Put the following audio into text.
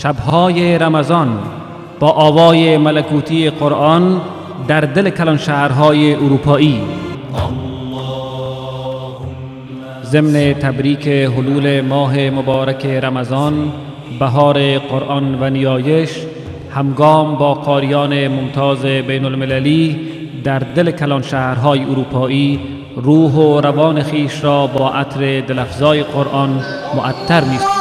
شبهای رمضان با آوای ملکوتی قرآن در دل کلان شهرهای اروپایی. ضمن تبریک حلول ماه مبارک رمضان، بهار قرآن و نیایش، همگام با قاریان ممتاز بین المللی در دل کلان شهرهای اروپایی روح و روان خیش را با عطر دلافزای قرآن معطر می